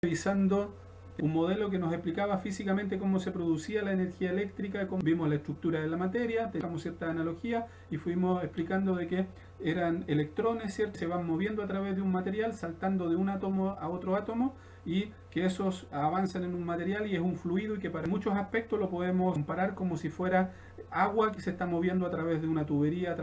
revisando un modelo que nos explicaba físicamente cómo se producía la energía eléctrica, cómo vimos la estructura de la materia, dejamos cierta analogía y fuimos explicando de que eran electrones, ¿cierto? Se van moviendo a través de un material, saltando de un átomo a otro átomo, y que esos avanzan en un material y es un fluido, y que para muchos aspectos lo podemos comparar como si fuera agua que se está moviendo a través de una tubería.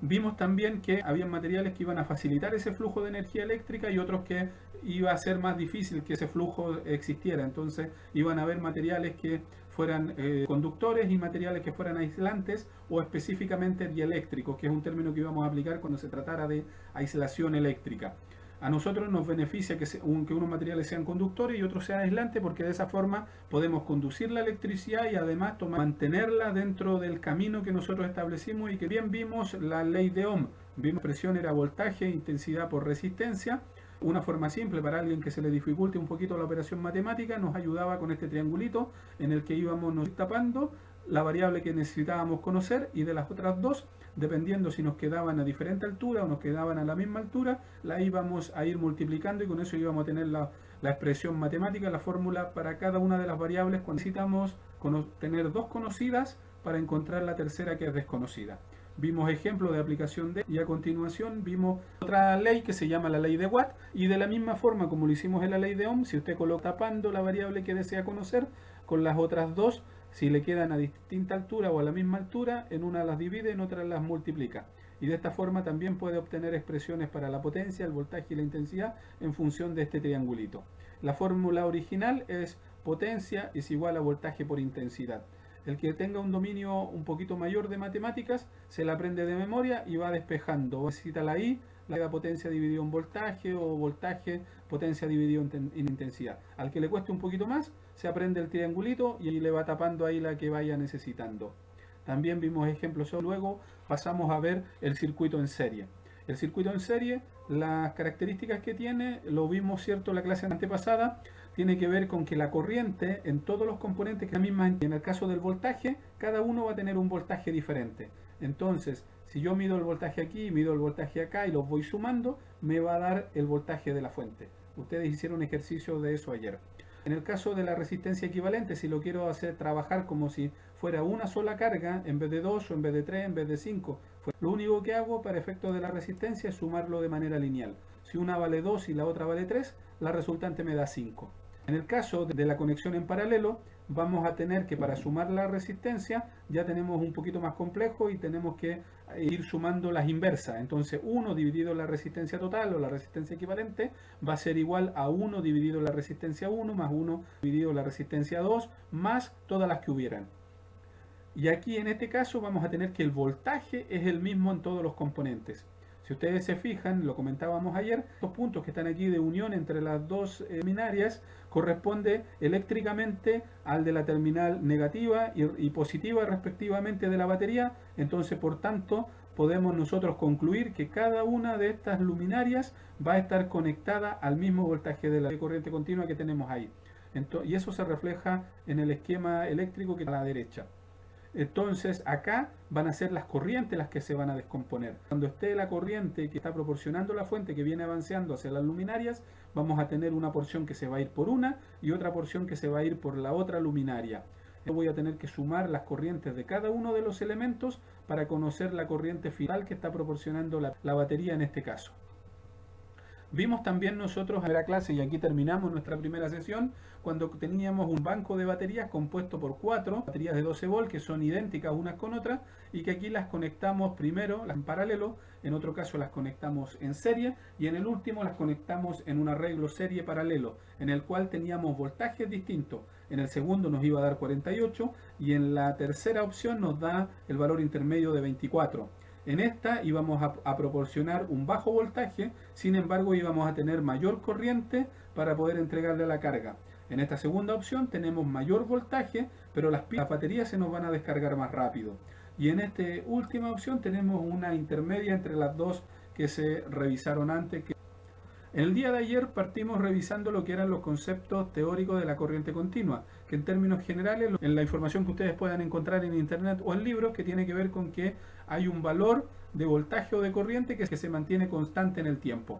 Vimos también que había materiales que iban a facilitar ese flujo de energía eléctrica y otros que iba a ser más difícil que ese flujo existiera. Entonces iban a haber materiales que fueran conductores y materiales que fueran aislantes, o específicamente dieléctricos, que es un término que íbamos a aplicar cuando se tratara de aislación eléctrica. A nosotros nos beneficia que unos materiales sean conductores y otros sean aislantes, porque de esa forma podemos conducir la electricidad y además mantenerla dentro del camino que nosotros establecimos, y que bien vimos la ley de Ohm. Vimos presión era voltaje, intensidad por resistencia. Una forma simple para alguien que se le dificulte un poquito la operación matemática, nos ayudaba con este triangulito en el que íbamos nos tapando la variable que necesitábamos conocer, y de las otras dos, dependiendo si nos quedaban a diferente altura o nos quedaban a la misma altura, la íbamos a ir multiplicando, y con eso íbamos a tener la expresión matemática, la fórmula para cada una de las variables, cuando necesitamos tener dos conocidas para encontrar la tercera que es desconocida. Vimos ejemplos de aplicación de, y a continuación vimos otra ley que se llama la ley de Watt, y de la misma forma como lo hicimos en la ley de Ohm, si usted coloca tapando la variable que desea conocer con las otras dos, si le quedan a distinta altura o a la misma altura, en una las divide, en otra las multiplica. Y de esta forma también puede obtener expresiones para la potencia, el voltaje y la intensidad en función de este triangulito. La fórmula original es potencia es igual a voltaje por intensidad. El que tenga un dominio un poquito mayor de matemáticas se la aprende de memoria y va despejando. Necesita la I, la potencia dividido en voltaje, o voltaje, potencia dividido en intensidad. Al que le cueste un poquito más, se aprende el triangulito y le va tapando ahí la que vaya necesitando. También vimos ejemplos, luego pasamos a ver el circuito en serie. El circuito en serie, las características que tiene, lo vimos, ¿cierto?, en la clase antepasada. Tiene que ver con que la corriente en todos los componentes, que es la misma, en el caso del voltaje, cada uno va a tener un voltaje diferente. Entonces, si yo mido el voltaje aquí y mido el voltaje acá y los voy sumando, me va a dar el voltaje de la fuente. Ustedes hicieron un ejercicio de eso ayer. En el caso de la resistencia equivalente, si lo quiero hacer trabajar como si fuera una sola carga, en vez de 2 o en vez de 3, en vez de 5, lo único que hago para efectos de la resistencia es sumarlo de manera lineal. Si una vale 2 y la otra vale 3, la resultante me da 5. En el caso de la conexión en paralelo, vamos a tener que, para sumar la resistencia, ya tenemos un poquito más complejo y tenemos que ir sumando las inversas. Entonces 1 dividido la resistencia total o la resistencia equivalente va a ser igual a 1 dividido la resistencia 1 más 1 dividido la resistencia 2 más todas las que hubieran. Y aquí en este caso vamos a tener que el voltaje es el mismo en todos los componentes. Si ustedes se fijan, lo comentábamos ayer, los puntos que están aquí de unión entre las dos luminarias corresponde eléctricamente al de la terminal negativa y positiva respectivamente de la batería. Entonces, por tanto, podemos nosotros concluir que cada una de estas luminarias va a estar conectada al mismo voltaje de la corriente continua que tenemos ahí. Y eso se refleja en el esquema eléctrico que está a la derecha. Entonces acá van a ser las corrientes las que se van a descomponer. Cuando esté la corriente que está proporcionando la fuente, que viene avanzando hacia las luminarias, vamos a tener una porción que se va a ir por una y otra porción que se va a ir por la otra luminaria. Yo voy a tener que sumar las corrientes de cada uno de los elementos para conocer la corriente final que está proporcionando la batería en este caso. Vimos también nosotros en la clase, y aquí terminamos nuestra primera sesión, cuando teníamos un banco de baterías compuesto por 4 baterías de 12 volt que son idénticas unas con otras, y que aquí las conectamos primero en paralelo, en otro caso las conectamos en serie, y en el último las conectamos en un arreglo serie paralelo, en el cual teníamos voltajes distintos. En el segundo nos iba a dar 48 y en la tercera opción nos da el valor intermedio de 24. En esta íbamos a proporcionar un bajo voltaje, sin embargo íbamos a tener mayor corriente para poder entregarle la carga. En esta segunda opción tenemos mayor voltaje, pero las baterías se nos van a descargar más rápido. Y en esta última opción tenemos una intermedia entre las dos que se revisaron antes. El día de ayer partimos revisando lo que eran los conceptos teóricos de la corriente continua, que en términos generales, en la información que ustedes puedan encontrar en internet o en libros, que tiene que ver con que hay un valor de voltaje o de corriente que se mantiene constante en el tiempo.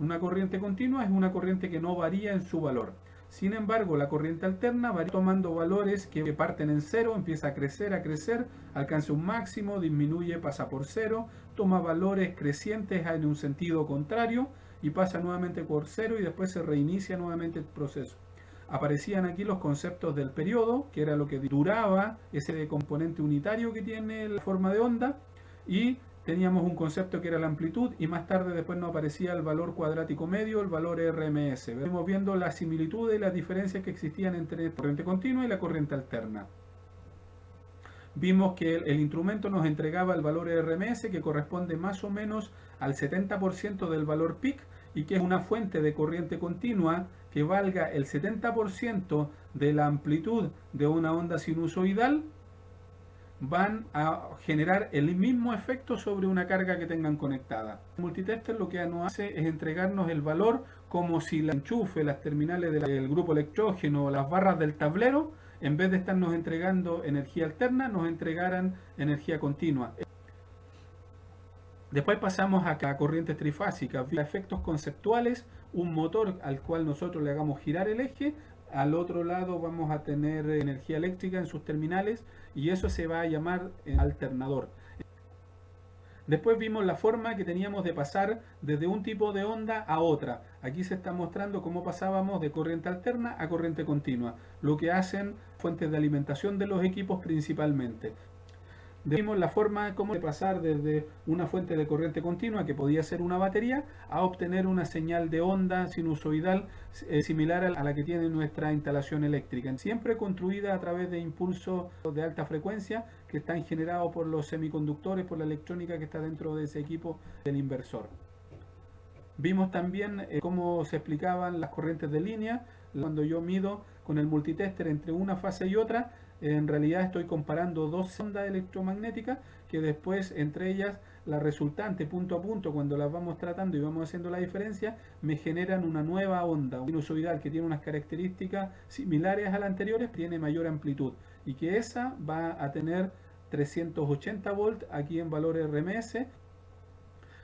Una corriente continua es una corriente que no varía en su valor. Sin embargo, la corriente alterna va tomando valores que parten en cero, empieza a crecer, alcanza un máximo, disminuye, pasa por cero, toma valores crecientes en un sentido contrario y pasa nuevamente por cero y después se reinicia nuevamente el proceso. Aparecían aquí los conceptos del periodo, que era lo que duraba ese componente unitario que tiene la forma de onda, y teníamos un concepto que era la amplitud, y más tarde después nos aparecía el valor cuadrático medio, el valor RMS. Vemos viendo las similitudes y las diferencias que existían entre la corriente continua y la corriente alterna. Vimos que el instrumento nos entregaba el valor RMS, que corresponde más o menos al 70% del valor peak, y que es una fuente de corriente continua que valga el 70% de la amplitud de una onda sinusoidal, van a generar el mismo efecto sobre una carga que tengan conectada. El multitester lo que nos hace es entregarnos el valor como si el enchufe, las terminales del grupo electrógeno o las barras del tablero, en vez de estarnos entregando energía alterna, nos entregaran energía continua. Después pasamos a corrientes trifásicas, efectos conceptuales, un motor al cual nosotros le hagamos girar el eje, al otro lado vamos a tener energía eléctrica en sus terminales y eso se va a llamar alternador. Después vimos la forma que teníamos de pasar desde un tipo de onda a otra. Aquí se está mostrando cómo pasábamos de corriente alterna a corriente continua, lo que hacen fuentes de alimentación de los equipos principalmente. Vimos la forma cómo de pasar desde una fuente de corriente continua, que podía ser una batería, a obtener una señal de onda sinusoidal similar a la que tiene nuestra instalación eléctrica, siempre construida a través de impulsos de alta frecuencia que están generados por los semiconductores, por la electrónica que está dentro de ese equipo del inversor. Vimos también cómo se explicaban las corrientes de línea. Cuando yo mido con el multitester entre una fase y otra, en realidad estoy comparando dos ondas electromagnéticas que después entre ellas la resultante punto a punto, cuando las vamos tratando y vamos haciendo la diferencia, me generan una nueva onda sinusoidal que tiene unas características similares a las anteriores, tiene mayor amplitud y que esa va a tener 380 volts aquí en valor RMS.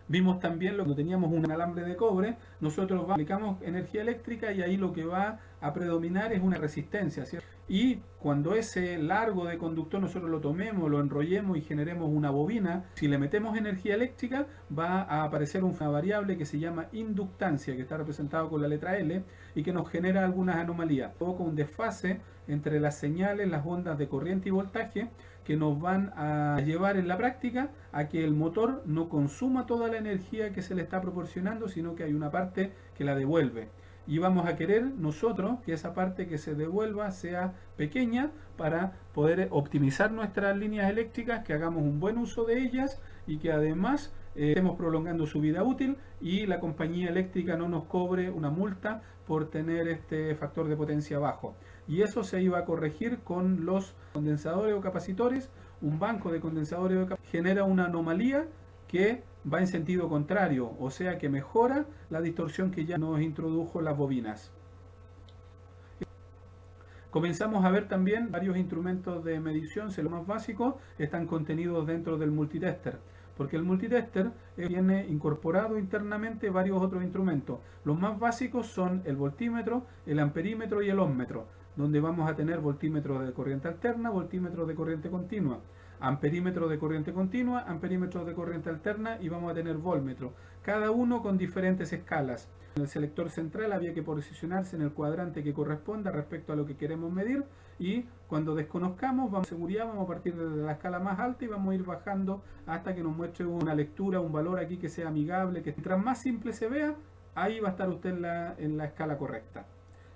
Vimos también cuando teníamos un alambre de cobre, nosotros aplicamos energía eléctrica y ahí lo que va a predominar es una resistencia, ¿cierto? Y cuando ese largo de conductor nosotros lo tomemos, lo enrollemos y generemos una bobina, si le metemos energía eléctrica va a aparecer una variable que se llama inductancia, que está representado con la letra L y que nos genera algunas anomalías, provoca un desfase entre las señales, las ondas de corriente y voltaje, que nos van a llevar en la práctica a que el motor no consuma toda la energía que se le está proporcionando, sino que hay una parte que la devuelve. Y vamos a querer nosotros que esa parte que se devuelva sea pequeña para poder optimizar nuestras líneas eléctricas, que hagamos un buen uso de ellas y que además estemos prolongando su vida útil y la compañía eléctrica no nos cobre una multa por tener este factor de potencia bajo. Y eso se iba a corregir con los condensadores o capacitores. Un banco de condensadores o capacitores genera una anomalía que va en sentido contrario, o sea que mejora la distorsión que ya nos introdujo las bobinas. Comenzamos a ver también varios instrumentos de medición, los más básicos están contenidos dentro del multitester, porque el multitester tiene incorporado internamente varios otros instrumentos. Los más básicos son el voltímetro, el amperímetro y el ómmetro, donde vamos a tener voltímetros de corriente alterna, voltímetros de corriente continua, amperímetro de corriente continua, amperímetro de corriente alterna y vamos a tener voltmetro, cada uno con diferentes escalas. En el selector central había que posicionarse en el cuadrante que corresponda respecto a lo que queremos medir y cuando desconozcamos, vamos a seguridad, vamos a partir de la escala más alta y vamos a ir bajando hasta que nos muestre una lectura, un valor aquí que sea amigable, que mientras más simple se vea, ahí va a estar usted en la escala correcta.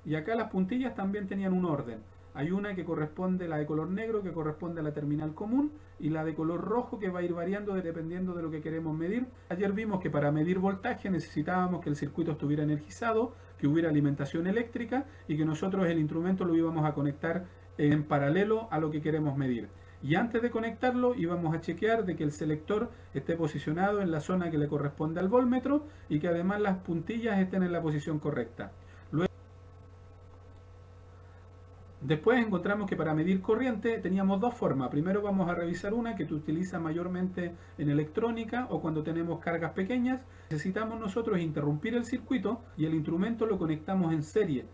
Y acá las puntillas también tenían un orden. Hay una que corresponde, la de color negro, que corresponde a la terminal común, y la de color rojo que va a ir variando dependiendo de lo que queremos medir. Ayer vimos que para medir voltaje necesitábamos que el circuito estuviera energizado, que hubiera alimentación eléctrica y que nosotros el instrumento lo íbamos a conectar en paralelo a lo que queremos medir. Y antes de conectarlo íbamos a chequear de que el selector esté posicionado en la zona que le corresponde al voltmetro y que además las puntillas estén en la posición correcta. Después encontramos que para medir corriente teníamos dos formas. Primero vamos a revisar una que se utiliza mayormente en electrónica o cuando tenemos cargas pequeñas. Necesitamos nosotros interrumpir el circuito y el instrumento lo conectamos en serie.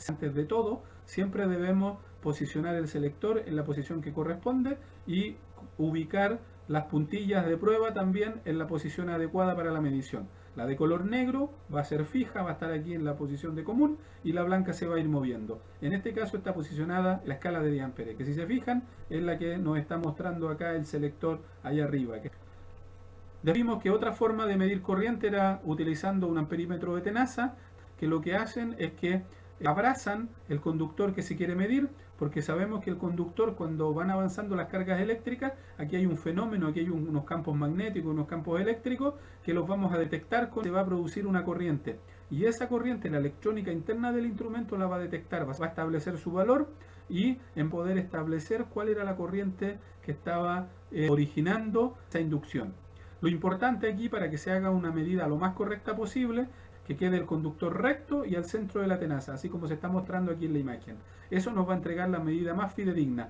Antes de todo, siempre debemos posicionar el selector en la posición que corresponde y ubicar las puntillas de prueba también en la posición adecuada para la medición. La de color negro va a ser fija, va a estar aquí en la posición de común y la blanca se va a ir moviendo. En este caso está posicionada la escala de Diampere, que si se fijan es la que nos está mostrando acá el selector allá arriba. Vimos que otra forma de medir corriente era utilizando un amperímetro de tenaza, que lo que hacen es que abrazan el conductor que se quiere medir, porque sabemos que el conductor, cuando van avanzando las cargas eléctricas, aquí hay un fenómeno, aquí hay unos campos magnéticos, unos campos eléctricos que los vamos a detectar cuando se va a producir una corriente, y esa corriente, la electrónica interna del instrumento la va a detectar, va a establecer su valor y en poder establecer cuál era la corriente que estaba originando esa inducción. Lo importante aquí, para que se haga una medida lo más correcta posible, que quede el conductor recto y al centro de la tenaza, así como se está mostrando aquí en la imagen. Eso nos va a entregar la medida más fidedigna.